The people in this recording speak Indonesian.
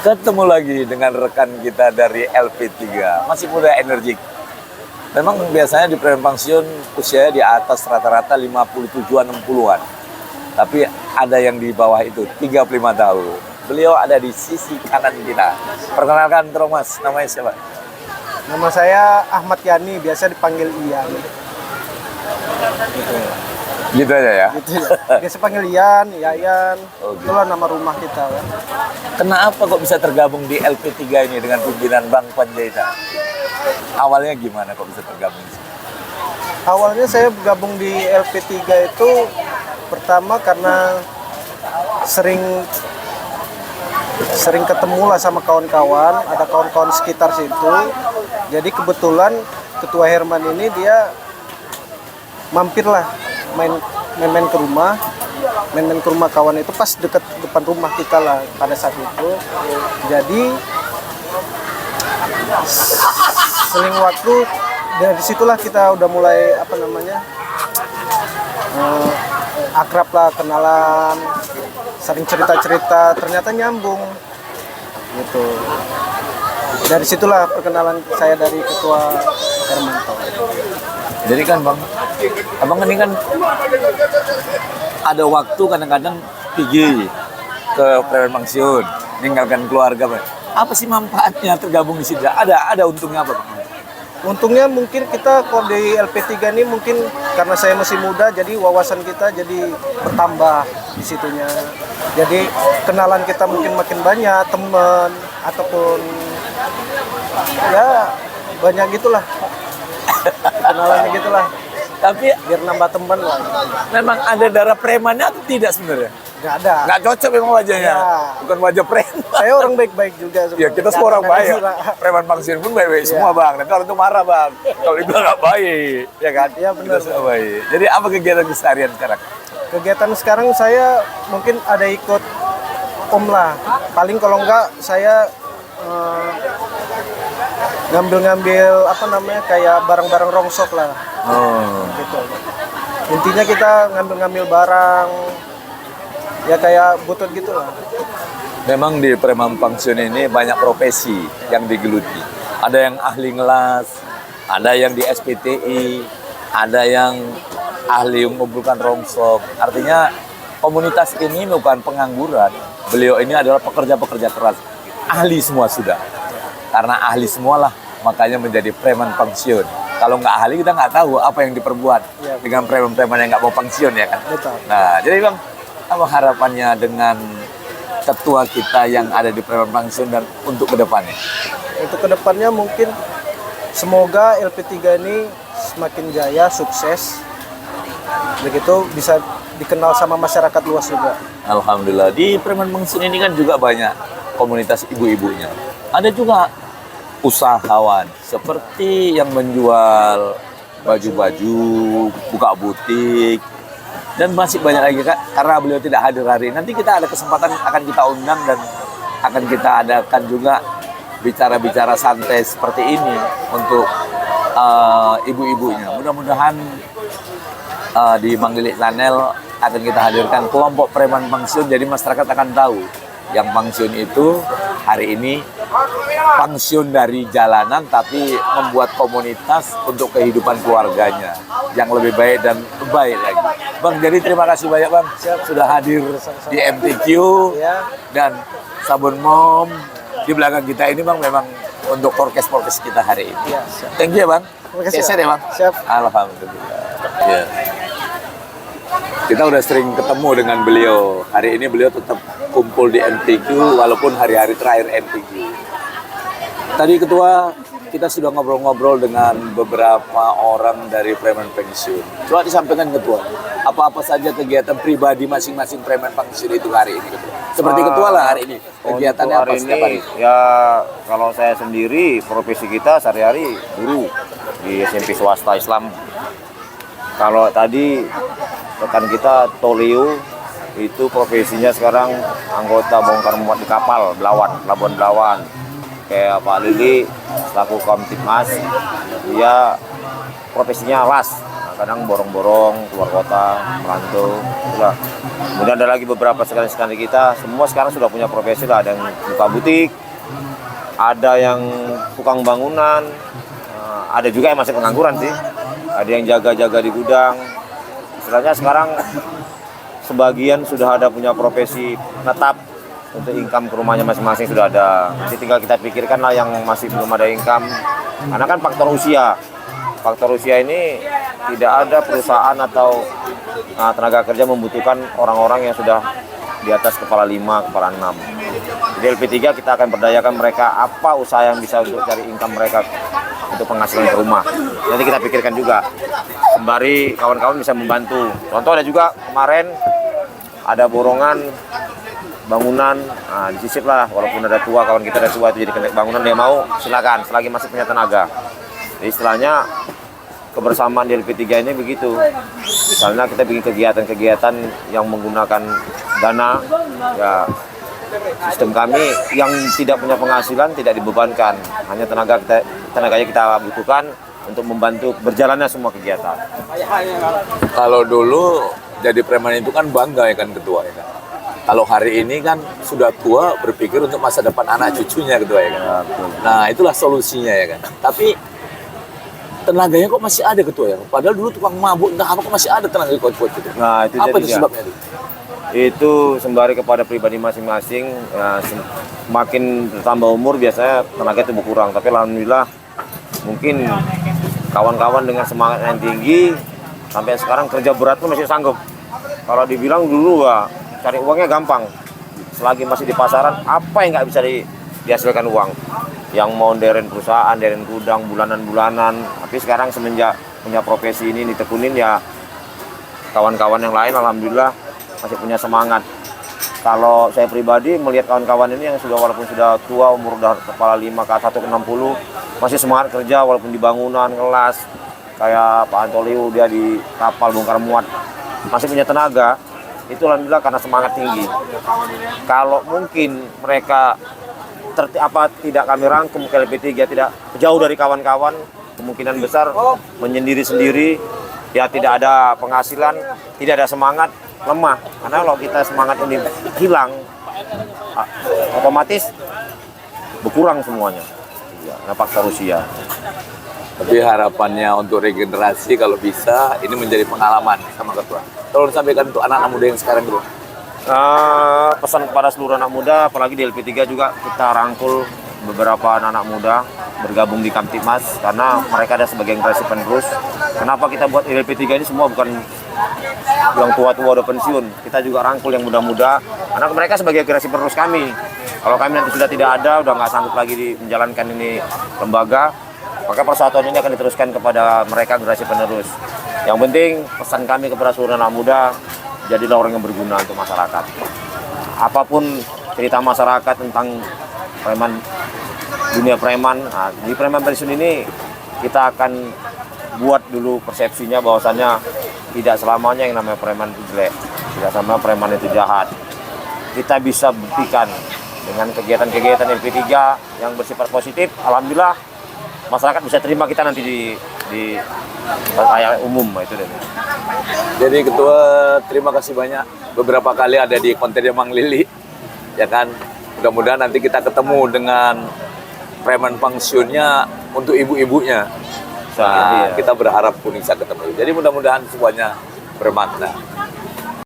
Ketemu lagi dengan rekan kita dari LP3, masih muda energik. Memang biasanya di preman pensiun usianya di atas rata-rata 57-an 60-an. Tapi ada yang di bawah itu 35 tahun. Beliau ada di sisi kanan kita. Perkenalkan dong Mas, namanya siapa? Nama saya Ahmad Yani, biasa dipanggil Ian. Gitu aja ya. Gitu ya. Biasa panggil Ian, Yayan. Oh, gitu. Itulah nama rumah kita kan. Kenapa kok bisa tergabung di LP3 ini dengan pimpinan Bang Panjaitan? Awalnya gimana kok bisa tergabung di sini? Awalnya saya gabung di LP3 itu pertama karena sering ketemu lah sama kawan-kawan, ada kawan-kawan sekitar situ. Jadi kebetulan Ketua Herman ini dia mampir lah main-main ke rumah kawan itu pas dekat depan rumah kita lah pada saat itu. Jadi seling waktu dari situlah kita udah mulai akrab lah, kenalan, sering cerita-cerita, ternyata nyambung gitu. Dari situlah perkenalan saya dari Ketua Hermanto. Jadi kan Bang, Abang ini kan ada waktu kadang-kadang pergi ke preman pensiun, meninggalkan keluarga, Bang. Apa sih manfaatnya tergabung di sini? Ada untungnya apa, Bang? Untungnya mungkin kita kalau di LP3 ini mungkin karena saya masih muda, jadi wawasan kita jadi bertambah di situnya. Jadi kenalan kita mungkin makin banyak, teman ataupun ya banyak gitulah. Kenalannya gitulah. Tapi Biar nambah teman lah. memang ada darah premannya atau tidak sebenarnya? Nggak ada. Nggak cocok memang wajahnya. Ya. Bukan wajah preman. Saya orang baik-baik juga. Ya kita semua orang baik. Preman pensiun pun baik-baik semua Bang. Nanti orang itu marah Bang. Kalau dibilang nggak baik, ya kan? Iya, benar. Kita semua baik. Jadi apa kegiatan keseharian sekarang? Kegiatan sekarang saya mungkin ada ikut om lah. Paling kalau enggak saya ngambil kayak barang-barang rongsok lah. Oh. Gitu. Intinya kita ngambil barang ya kayak butut gitu lah. Memang di preman pensiun ini banyak profesi yang digeluti. Ada yang ahli ngelas, ada yang di SPTI, ada yang ahli mengumpulkan rongsok. Artinya komunitas ini bukan pengangguran. Beliau ini adalah pekerja-pekerja keras. Ahli semua sudah. Karena ahli semualah makanya menjadi preman pensiun. Kalau nggak ahli kita nggak tahu apa yang diperbuat dengan preman-preman yang nggak mau pensiun ya kan. Betul. Nah jadi Bang, apa harapannya dengan ketua kita yang ada di preman pensiun dan untuk kedepannya? Untuk kedepannya mungkin semoga LP3 ini semakin jaya, sukses. Begitu bisa dikenal sama masyarakat luas juga. Alhamdulillah di preman pensiun ini kan juga banyak komunitas ibu-ibunya. Ada juga usahawan seperti yang menjual baju-baju, buka butik, dan masih banyak lagi Kak. Karena beliau tidak hadir hari ini, nanti kita ada kesempatan akan kita undang dan akan kita adakan juga bicara-bicara santai seperti ini untuk ibu-ibunya. Mudah-mudahan di Manggilik Channel akan kita hadirkan kelompok preman pensiun, jadi masyarakat akan tahu yang pensiun itu hari ini pensiun dari jalanan tapi membuat komunitas untuk kehidupan keluarganya yang lebih baik dan baik lagi. Bang, jadi terima kasih banyak Bang sudah hadir di MTQ dan sabun mom di belakang kita ini Bang memang untuk podcast kita hari ini. Thank you ya Bang. Terima kasih. Sehat ya Bang. Siap. Alhamdulillah. Ya. Kita udah sering ketemu dengan beliau. Hari ini beliau tetap kumpul di MTQ walaupun hari-hari terakhir MTQ. Tadi Ketua, kita sudah ngobrol-ngobrol dengan beberapa orang dari preman pensiun. Coba disampaikan Ketua, apa-apa saja kegiatan pribadi masing-masing preman pensiun itu hari ini Ketua. Seperti Ketua lah hari ini, kegiatannya apa setiap hari? Ya kalau saya sendiri, profesi kita sehari-hari guru di SMP swasta Islam. Kalau tadi rekan kita Tolio itu profesinya sekarang anggota bongkar muat di kapal Pelabuhan Belawan. Kayak Pak Lili selaku Kamtibmas, dia profesinya las. Nah, kadang borong-borong keluar kota, merantau. Itulah. Kemudian ada lagi beberapa sekali-sekali kita, semua sekarang sudah punya profesi lah. Ada yang buka butik, ada yang tukang bangunan, ada juga yang masih pengangguran sih. Ada yang jaga-jaga di gudang. Istilahnya sekarang sebagian sudah ada punya profesi tetap untuk income ke rumahnya masing-masing sudah ada. Jadi tinggal kita pikirkan lah yang masih belum ada income. Karena kan faktor usia. Faktor usia ini tidak ada perusahaan atau tenaga kerja membutuhkan orang-orang yang sudah di atas kepala 5, kepala 6. Jadi LP3 kita akan berdayakan mereka apa usaha yang bisa untuk cari income mereka untuk penghasilan ke rumah. Nanti kita pikirkan juga. Sembari kawan-kawan bisa membantu. Contoh ada juga kemarin ada borongan bangunan, disisip lah, walaupun ada tua, kawan kita ada tua itu jadi kena bangunan, dia mau silakan selagi masih punya tenaga. Jadi istilahnya kebersamaan di LP3 ini begitu. Misalnya kita bikin kegiatan-kegiatan yang menggunakan dana, ya sistem kami yang tidak punya penghasilan tidak dibebankan, hanya tenaganya kita butuhkan untuk membantu berjalannya semua kegiatan. Kalau dulu jadi preman itu kan bangga ya kan ketua ya kan. Kalau hari ini kan sudah tua berpikir untuk masa depan anak cucunya ketua ya kan. Ya, betul. Nah itulah solusinya ya kan. Tapi tenaganya kok masih ada ketua ya. Padahal dulu tukang mabuk entah apa kok masih ada tenaga kuat-kuat gitu. Nah, itu apa itu jadinya. sebabnya itu? Itu sembari kepada pribadi masing-masing, ya, semakin bertambah umur biasanya tenaga itu berkurang. Tapi alhamdulillah mungkin kawan-kawan dengan semangat yang tinggi sampai sekarang kerja berat pun masih sanggup. Kalau dibilang dulu cari uangnya gampang, selagi masih di pasaran apa yang nggak bisa dihasilkan uang, yang mau deren perusahaan, deren gudang bulanan-bulanan. Tapi sekarang semenjak punya profesi ini ditekunin, ya kawan-kawan yang lain alhamdulillah masih punya semangat. Kalau saya pribadi melihat kawan-kawan ini yang sudah walaupun sudah tua, umur udah kepala 5 ke 1 ke 60 masih semangat kerja walaupun di bangunan, ngelas. Kayak Pak Antoliu, dia di kapal bongkar muat masih punya tenaga. Itu alhamdulillah karena semangat tinggi. Kalau mungkin mereka tidak kami rangkum ke LP3, tidak jauh dari kawan-kawan, kemungkinan besar menyendiri sendiri, ya tidak ada penghasilan, tidak ada semangat, lemah. Karena kalau kita semangat ini hilang, otomatis berkurang semuanya. Ya, nah faktor usia. Tapi harapannya untuk regenerasi kalau bisa ini menjadi pengalaman sama ketua. Tolong sampaikan untuk anak-anak muda yang sekarang dulu. Pesan kepada seluruh anak muda, apalagi di LP3 juga kita rangkul beberapa anak-anak muda bergabung di Kamtipmas karena mereka ada sebagai generasi penerus. Kenapa kita buat LP3 ini semua bukan yang tua-tua udah pensiun, kita juga rangkul yang muda-muda karena mereka sebagai generasi penerus kami. Kalau kami nanti sudah tidak ada, udah nggak sanggup lagi menjalankan ini lembaga, maka persatuan ini akan diteruskan kepada mereka generasi penerus. Yang penting pesan kami kepada seluruh anak muda, jadilah orang yang berguna untuk masyarakat. Apapun cerita masyarakat tentang preman, dunia preman, di preman pensiun ini kita akan buat dulu persepsinya bahwasannya tidak selamanya yang namanya preman itu jelek, tidak selamanya preman itu jahat. Kita bisa buktikan dengan kegiatan-kegiatan LP3 yang bersifat positif, alhamdulillah masyarakat bisa terima kita nanti di umum itu deh. Jadi ketua terima kasih banyak, beberapa kali ada di kontennya Mang Lili ya kan. Mudah-mudahan nanti kita ketemu dengan preman pensiunnya untuk ibu-ibunya. Nah, kita berharap pun bisa ketemu. Jadi mudah-mudahan semuanya bermakna.